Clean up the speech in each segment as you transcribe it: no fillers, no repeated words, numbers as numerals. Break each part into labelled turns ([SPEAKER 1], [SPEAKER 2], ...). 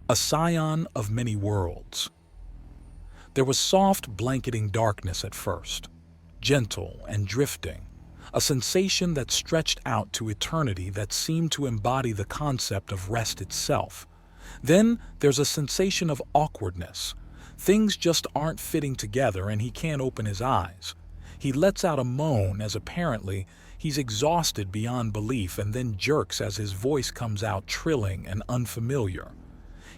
[SPEAKER 1] A scion of many worlds. There was soft, blanketing darkness at first, gentle and drifting, a sensation that stretched out to eternity that seemed to embody the concept of rest itself. Then there's a sensation of awkwardness. Things just aren't fitting together and he can't open his eyes. He lets out a moan as apparently he's exhausted beyond belief and then jerks as his voice comes out trilling and unfamiliar.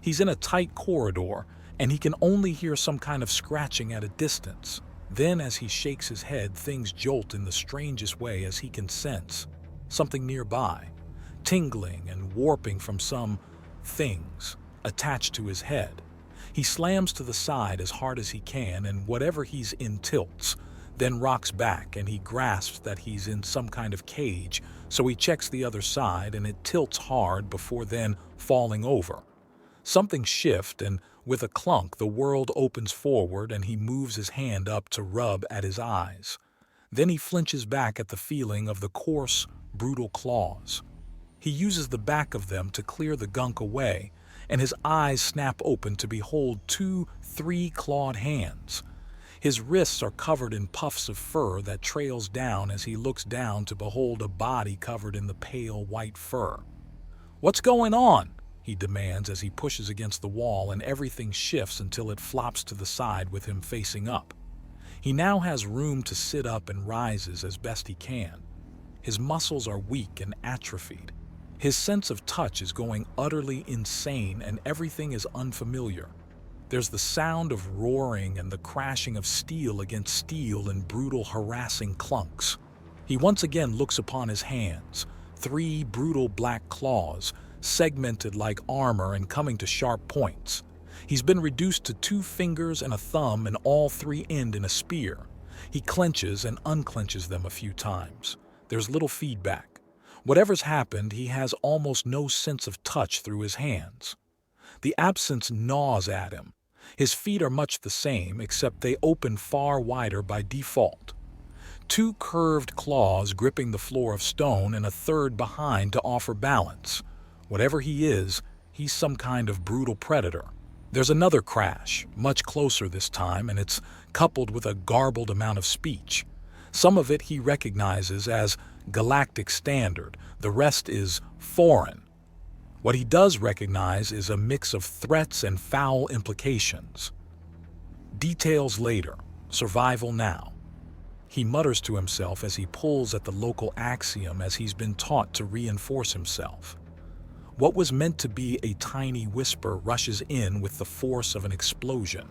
[SPEAKER 1] He's in a tight corridor, and he can only hear some kind of scratching at a distance. Then, as he shakes his head, things jolt in the strangest way as he can sense something nearby, tingling and warping from some things attached to his head. He slams to the side as hard as he can, and whatever he's in tilts, then rocks back, and he grasps that he's in some kind of cage, so he checks the other side, and it tilts hard before then falling over. Something shifts, and with a clunk, the world opens forward and he moves his hand up to rub at his eyes. Then he flinches back at the feeling of the coarse, brutal claws. He uses the back of them to clear the gunk away, and his eyes snap open to behold 2, 3 clawed hands. His wrists are covered in puffs of fur that trails down as he looks down to behold a body covered in the pale white fur. "What's going on?" he demands as he pushes against the wall, and everything shifts until it flops to the side with him facing up. He now has room to sit up and rises as best he can. His muscles are weak and atrophied. His sense of touch is going utterly insane and everything is unfamiliar. There's the sound of roaring and the crashing of steel against steel in brutal, harassing clunks. He once again looks upon his hands, 3 brutal black claws, segmented like armor and coming to sharp points. He's been reduced to 2 fingers and a thumb, and all 3 end in a spear. He clenches and unclenches them a few times. There's little feedback. Whatever's happened, he has almost no sense of touch through his hands. The absence gnaws at him. His feet are much the same, except they open far wider by default. 2 curved claws gripping the floor of stone and a third behind to offer balance. Whatever he is, he's some kind of brutal predator. There's another crash, much closer this time, and it's coupled with a garbled amount of speech. Some of it he recognizes as galactic standard, the rest is foreign. What he does recognize is a mix of threats and foul implications. Details later, survival now. He mutters to himself as he pulls at the local axiom as he's been taught to reinforce himself. What was meant to be a tiny whisper rushes in with the force of an explosion.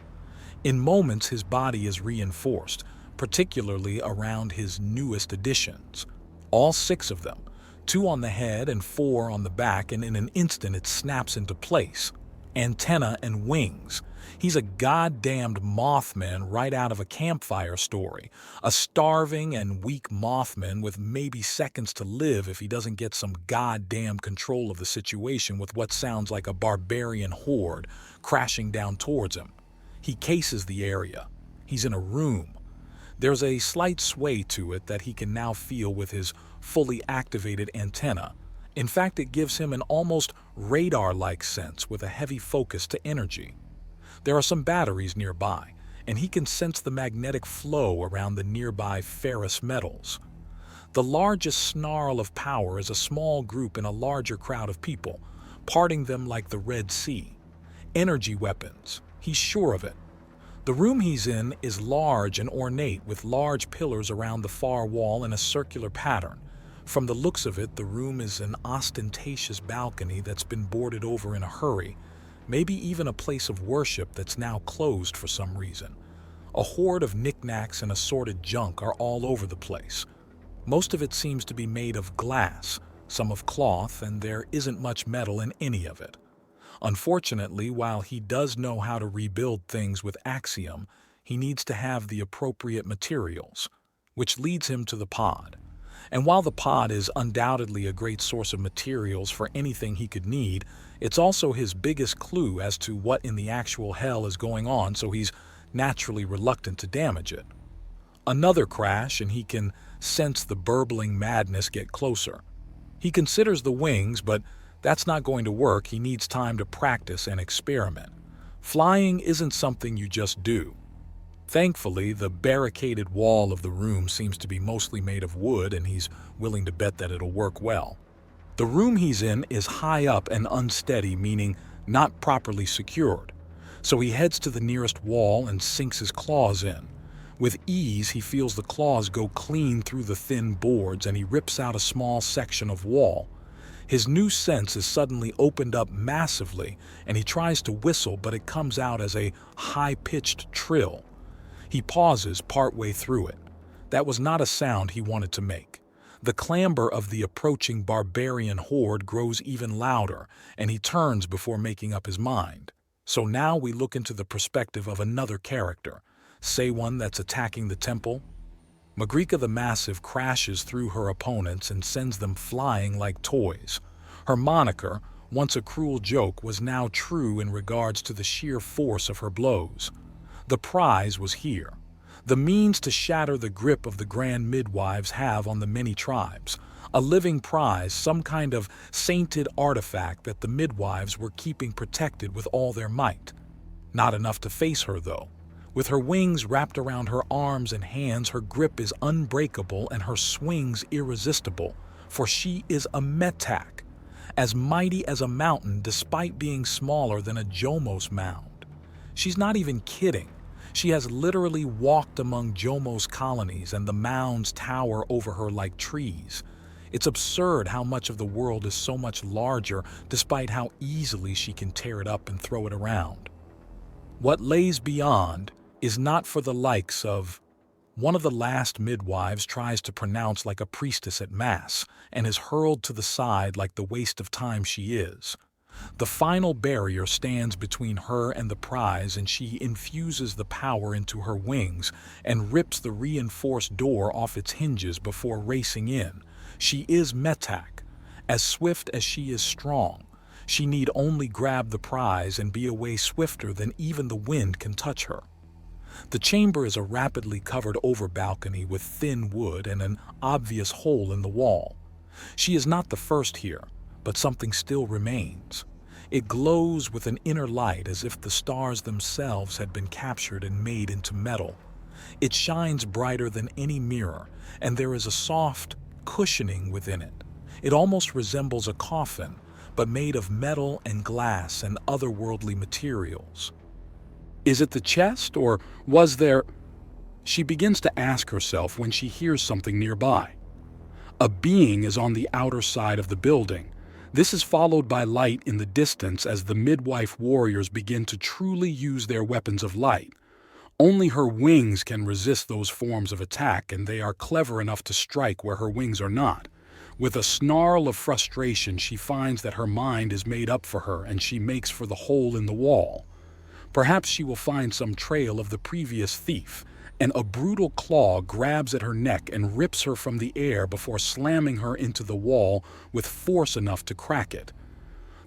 [SPEAKER 1] In moments, his body is reinforced, particularly around his newest additions. All 6 of them, 2 on the head and 4 on the back, and in an instant it snaps into place. Antenna and wings. He's a goddamned Mothman right out of a campfire story. A starving and weak Mothman with maybe seconds to live if he doesn't get some goddamn control of the situation with what sounds like a barbarian horde crashing down towards him. He cases the area. He's in a room. There's a slight sway to it that he can now feel with his fully activated antenna. In fact, it gives him an almost radar-like sense with a heavy focus to energy. There are some batteries nearby, and he can sense the magnetic flow around the nearby ferrous metals. The largest snarl of power is a small group in a larger crowd of people, parting them like the Red Sea. Energy weapons, he's sure of it. The room he's in is large and ornate with large pillars around the far wall in a circular pattern. From the looks of it, the room is an ostentatious balcony that's been boarded over in a hurry, maybe even a place of worship that's now closed for some reason. A horde of knickknacks and assorted junk are all over the place. Most of it seems to be made of glass, some of cloth, and there isn't much metal in any of it. Unfortunately, while he does know how to rebuild things with Axiom, he needs to have the appropriate materials, which leads him to the pod. And while the pod is undoubtedly a great source of materials for anything he could need, it's also his biggest clue as to what in the actual hell is going on, so he's naturally reluctant to damage it. Another crash, and he can sense the burbling madness get closer. He considers the wings, but That's not going to work. He needs time to practice and experiment. Flying isn't something you just do. Thankfully, the barricaded wall of the room seems to be mostly made of wood, and he's willing to bet that it'll work well. The room he's in is high up and unsteady, meaning not properly secured. So he heads to the nearest wall and sinks his claws in. With ease, he feels the claws go clean through the thin boards, and he rips out a small section of wall. His new sense is suddenly opened up massively, and he tries to whistle, but it comes out as a high-pitched trill. He pauses partway through it. That was not a sound he wanted to make. The clamor of the approaching barbarian horde grows even louder, and he turns before making up his mind. So now we look into the perspective of another character, say one that's attacking the temple. Magrica the Massive crashes through her opponents and sends them flying like toys. Her moniker, once a cruel joke, was now true in regards to the sheer force of her blows. The prize was here. The means to shatter the grip of the grand midwives have on the many tribes. A living prize, some kind of sainted artifact that the midwives were keeping protected with all their might. Not enough to face her, though. With her wings wrapped around her arms and hands, her grip is unbreakable and her swings irresistible, for she is a metak, as mighty as a mountain despite being smaller than a Jomos mound. She's not even kidding. She has literally walked among Jomos colonies, and the mounds tower over her like trees. It's absurd how much of the world is so much larger, despite how easily she can tear it up and throw it around. What lays beyond is not for the likes of. One of the last midwives tries to pronounce like a priestess at Mass and is hurled to the side like the waste of time she is. The final barrier stands between her and the prize, and she infuses the power into her wings and rips the reinforced door off its hinges before racing in. She is metak, as swift as she is strong. She need only grab the prize and be away swifter than even the wind can touch her. The chamber is a rapidly covered over balcony with thin wood and an obvious hole in the wall. She is not the first here, but something still remains. It glows with an inner light as if the stars themselves had been captured and made into metal. It shines brighter than any mirror, and there is a soft cushioning within it. It almost resembles a coffin, but made of metal and glass and otherworldly materials. Is it the chest, or was there? She begins to ask herself when she hears something nearby. A being is on the outer side of the building. This is followed by light in the distance as the midwife warriors begin to truly use their weapons of light. Only her wings can resist those forms of attack, and they are clever enough to strike where her wings are not. With a snarl of frustration, she finds that her mind is made up for her, and she makes for the hole in the wall. Perhaps she will find some trail of the previous thief, and a brutal claw grabs at her neck and rips her from the air before slamming her into the wall with force enough to crack it.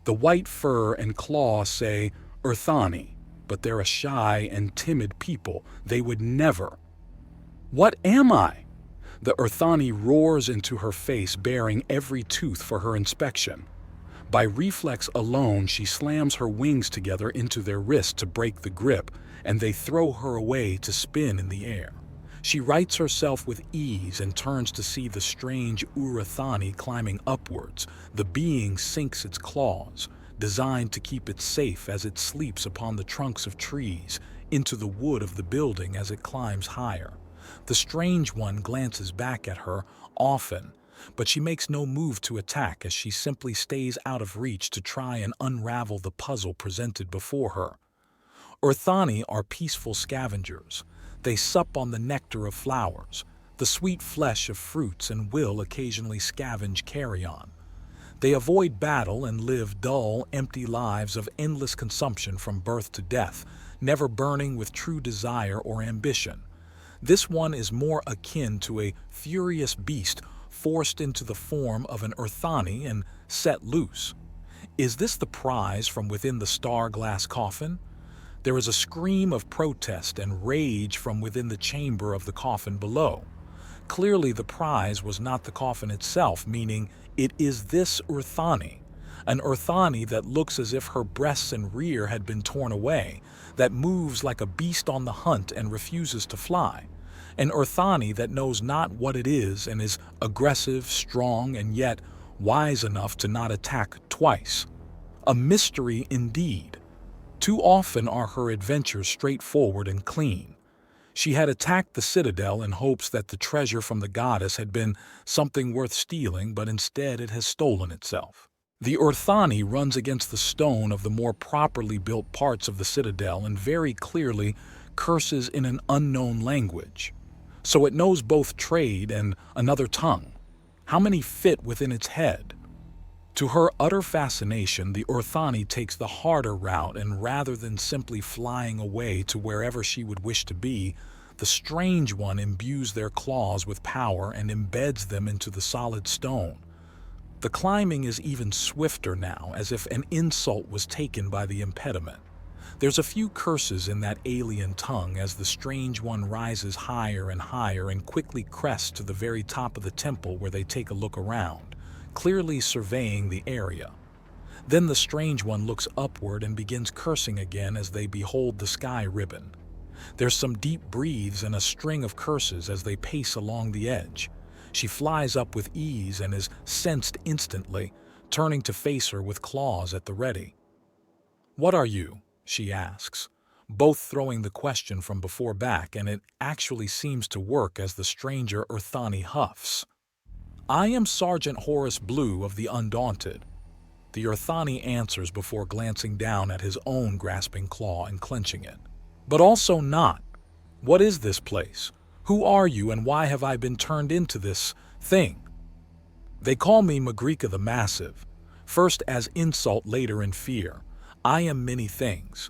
[SPEAKER 1] The white fur and claw say, Urthani, but they're a shy and timid people. They would never. What am I? The Urthani roars into her face, baring every tooth for her inspection. By reflex alone, she slams her wings together into their wrist to break the grip, and they throw her away to spin in the air. She rights herself with ease and turns to see the strange Urthani climbing upwards. The being sinks its claws, designed to keep it safe as it sleeps upon the trunks of trees, into the wood of the building as it climbs higher. The strange one glances back at her often, but she makes no move to attack as she simply stays out of reach to try and unravel the puzzle presented before her. Urthani are peaceful scavengers. They sup on the nectar of flowers, the sweet flesh of fruits, and will occasionally scavenge carrion. They avoid battle and live dull, empty lives of endless consumption from birth to death, never burning with true desire or ambition. This one is more akin to a furious beast forced into the form of an Urthani and set loose. Is this the prize from within the star-glass coffin? There is a scream of protest and rage from within the chamber of the coffin below. Clearly the prize was not the coffin itself, meaning it is this Urthani. An Urthani that looks as if her breasts and rear had been torn away, that moves like a beast on the hunt and refuses to fly. An Urthani that knows not what it is and is aggressive, strong, and yet wise enough to not attack twice. A mystery indeed. Too often are her adventures straightforward and clean. She had attacked the citadel in hopes that the treasure from the goddess had been something worth stealing, but instead it has stolen itself. The Urthani runs against the stone of the more properly built parts of the citadel and very clearly curses in an unknown language. So it knows both trade and another tongue. How many fit within its head? To her utter fascination, the Urthani takes the harder route, and rather than simply flying away to wherever she would wish to be, the strange one imbues their claws with power and embeds them into the solid stone. The climbing is even swifter now, as if an insult was taken by the impediment. There's a few curses in that alien tongue as the strange one rises higher and higher and quickly crests to the very top of the temple, where they take a look around, clearly surveying the area. Then the strange one looks upward and begins cursing again as they behold the sky ribbon. There's some deep breaths and a string of curses as they pace along the edge. She flies up with ease and is sensed instantly, turning to face her with claws at the ready. "What are you?" she asks, both throwing the question from before back, and it actually seems to work as the stranger Urthani huffs. "I am Sergeant Horace Blue of the Undaunted." The Urthani answers before glancing down at his own grasping claw and clenching it. "But also not. What is this place? Who are you, and why have I been turned into this thing?" "They call me Magrika the Massive, first as insult, later in fear. I am many things.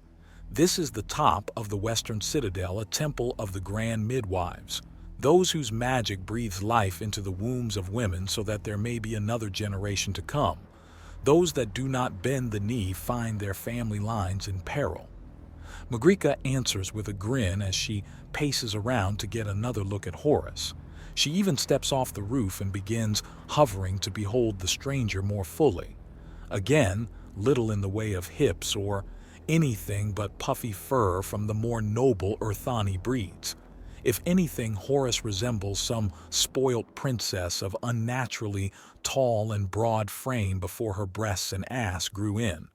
[SPEAKER 1] This is the top of the Western Citadel, a temple of the Grand Midwives, those whose magic breathes life into the wombs of women so that there may be another generation to come. Those that do not bend the knee find their family lines in peril." Magrika answers with a grin as she paces around to get another look at Horace. She even steps off the roof and begins hovering to behold the stranger more fully. Again, little in the way of hips or anything but puffy fur from the more noble Urthani breeds. If anything, Horace resembles some spoilt princess of unnaturally tall and broad frame before her breasts and ass grew in.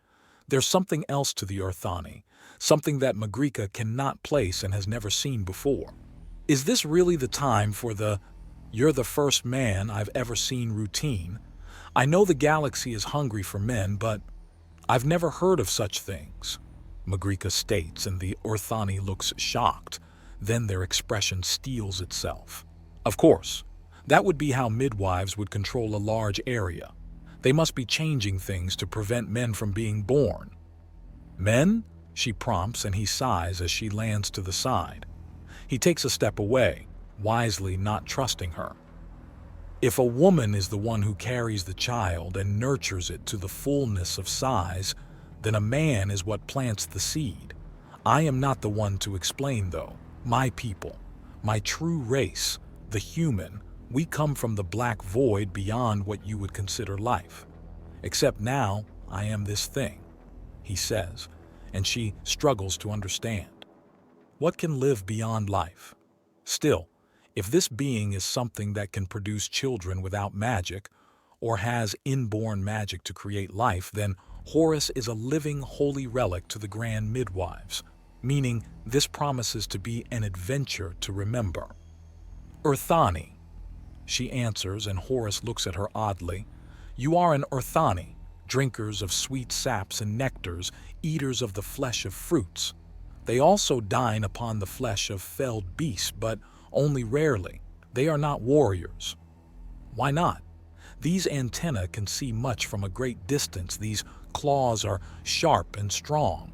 [SPEAKER 1] There's something else to the Urthani, something that Magrika cannot place and has never seen before. Is this really the time for the "you're the first man I've ever seen" routine? I know the galaxy is hungry for men, but I've never heard of such things, Magrika states, and the Urthani looks shocked. Then their expression steels itself. Of course, that would be how midwives would control a large area. They must be changing things to prevent men from being born. "Men?" she prompts, and he sighs as she lands to the side. He takes a step away, wisely not trusting her. "If a woman is the one who carries the child and nurtures it to the fullness of size, then a man is what plants the seed. I am not the one to explain, though. My people, my true race, the human, we come from the black void beyond what you would consider life. Except now, I am this thing," he says, and she struggles to understand. What can live beyond life? Still, if this being is something that can produce children without magic, or has inborn magic to create life, then Horace is a living holy relic to the Grand Midwives, meaning this promises to be an adventure to remember. "Urthani," she answers, and Horace looks at her oddly. "You are an Urthani, drinkers of sweet saps and nectars, eaters of the flesh of fruits. They also dine upon the flesh of felled beasts, but only rarely. They are not warriors." "Why not? These antennae can see much from a great distance. These claws are sharp and strong.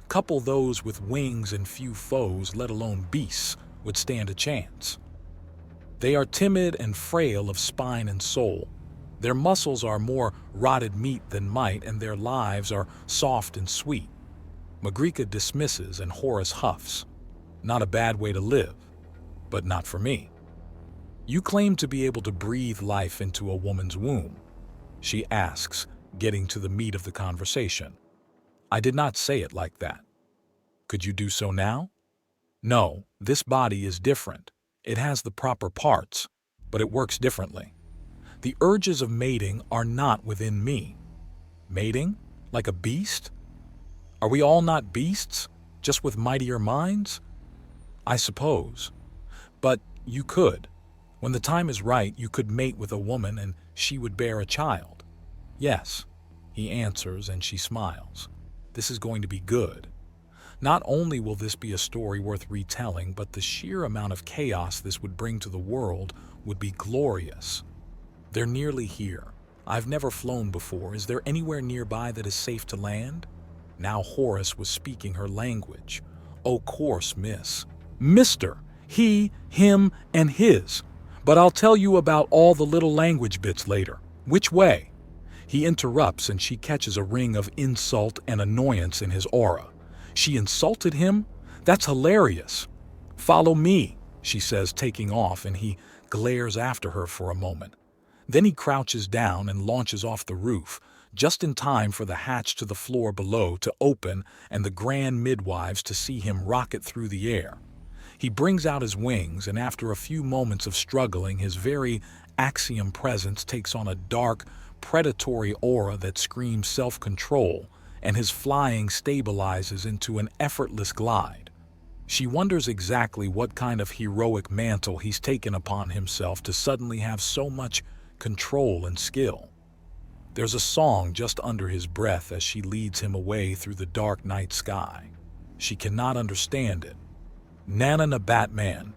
[SPEAKER 1] Couple those with wings, and few foes, let alone beasts, would stand a chance. They are timid and frail of spine and soul. Their muscles are more rotted meat than might, and their lives are soft and sweet." Magrika dismisses, and Horace huffs. "Not a bad way to live, but not for me." "You claim to be able to breathe life into a woman's womb," she asks, getting to the meat of the conversation. I did not say it like that. Could you do so now? No, this body is different. It has the proper parts, but it works differently. The urges of mating are not within me. Mating? Like a beast? Are we all not beasts, just with mightier minds? I suppose. But you could. When the time is right, you could mate with a woman and she would bear a child. Yes, he answers, and she smiles. This is going to be good. Not only will this be a story worth retelling, but the sheer amount of chaos this would bring to the world would be glorious. They're nearly here. I've never flown before. Is there anywhere nearby that is safe to land? Now Horus was speaking her language. "O' course, miss. Mister, he, him, and his. But I'll tell you about all the little language bits later. Which way?" He interrupts, and she catches a ring of insult and annoyance in his aura. She insulted him? That's hilarious. "Follow me," she says, taking off, and he glares after her for a moment. Then he crouches down and launches off the roof, just in time for the hatch to the floor below to open and the grand midwives to see him rocket through the air. He brings out his wings, and after a few moments of struggling, his very axiom presence takes on a dark, predatory aura that screams self-control, and his flying stabilizes into an effortless glide. She wonders exactly what kind of heroic mantle he's taken upon himself to suddenly have so much control and skill. There's a song just under his breath as she leads him away through the dark night sky. She cannot understand it. "Nana na Batman,